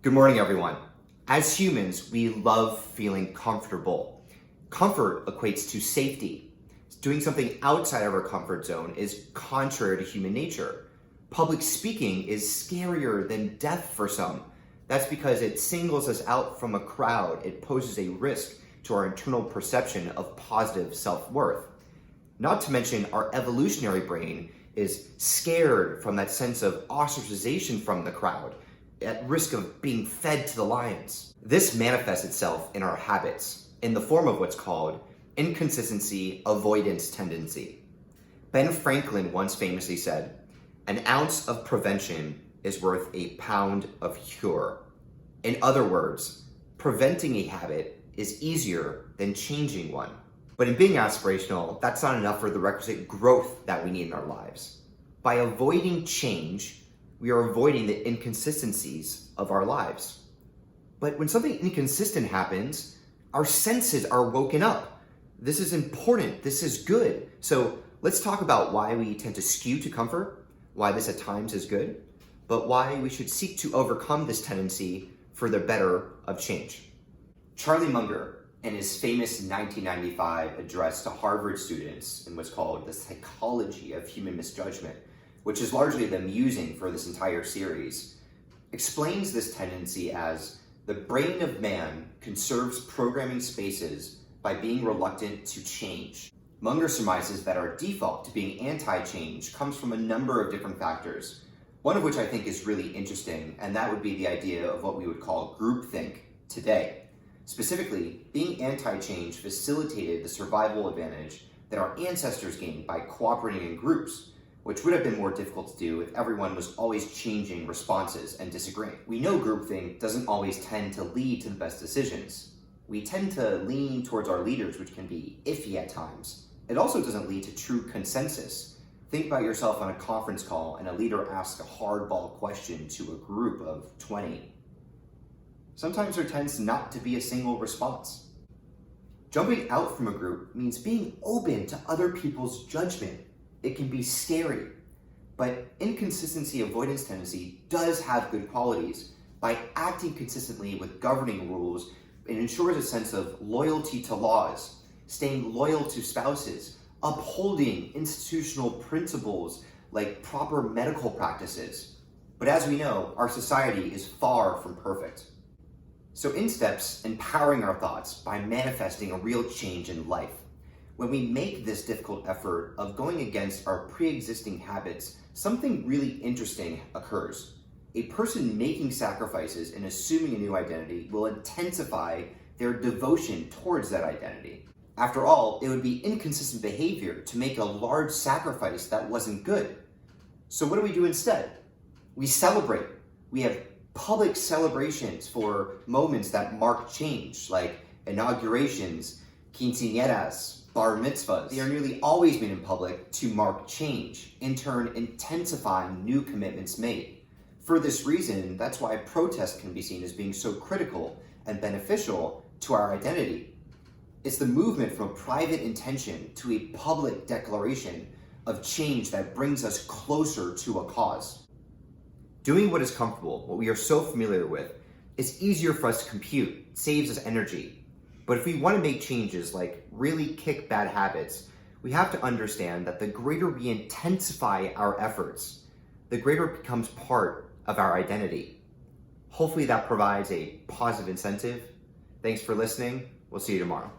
Good morning, everyone. As humans, we love feeling comfortable. Comfort equates to safety. Doing something outside of our comfort zone is contrary to human nature. Public speaking is scarier than death for some. That's because it singles us out from a crowd. It poses a risk to our internal perception of positive self-worth. Not to mention, our evolutionary brain is scared from that sense of ostracization from the crowd, at risk of being fed to the lions. This manifests itself in our habits, in the form of what's called Inconsistency-Avoidance Tendency. Ben Franklin once famously said, "An ounce of prevention is worth a pound of cure." In other words, preventing a habit is easier than changing one. But in being aspirational, that's not enough for the requisite growth that we need in our lives. By avoiding change, we are avoiding the inconsistencies of our lives. But when something inconsistent happens, our senses are woken up. This is important. This is good. So let's talk about why we tend to skew to comfort, why this at times is good, but why we should seek to overcome this tendency for the better of change. Charlie Munger, in his famous 1995 address to Harvard students in what's called The Psychology of Human Misjudgment, which is largely the musing for this entire series, explains this tendency as the brain of man conserves programming spaces by being reluctant to change. Munger surmises that our default to being anti-change comes from a number of different factors, one of which I think is really interesting, and that would be the idea of what we would call groupthink today. Specifically, being anti-change facilitated the survival advantage that our ancestors gained by cooperating in groups, which would have been more difficult to do if everyone was always changing responses and disagreeing. We know groupthink doesn't always tend to lead to the best decisions. We tend to lean towards our leaders, which can be iffy at times. It also doesn't lead to true consensus. Think about yourself on a conference call and a leader asks a hardball question to a group of 20. Sometimes there tends not to be a single response. Jumping out from a group means being open to other people's judgment. It can be scary, but inconsistency avoidance tendency does have good qualities. By acting consistently with governing rules, it ensures a sense of loyalty to laws, staying loyal to spouses, upholding institutional principles like proper medical practices. But as we know, our society is far from perfect. So in steps empowering our thoughts by manifesting a real change in life. When we make this difficult effort of going against our pre-existing habits, something really interesting occurs. A person making sacrifices and assuming a new identity will intensify their devotion towards that identity. After all, it would be inconsistent behavior to make a large sacrifice that wasn't good. So what do we do instead? We celebrate. We have public celebrations for moments that mark change, like inaugurations, quinceañeras, bar mitzvahs. They are nearly always made in public to mark change, in turn intensifying new commitments made. For this reason, that's why protest can be seen as being so critical and beneficial to our identity. It's the movement from a private intention to a public declaration of change that brings us closer to a cause. Doing what is comfortable, what we are so familiar with, is easier for us to compute, saves us energy. But if we want to make changes like really kick bad habits, we have to understand that the greater we intensify our efforts, the greater it becomes part of our identity. Hopefully that provides a positive incentive. Thanks for listening. We'll see you tomorrow.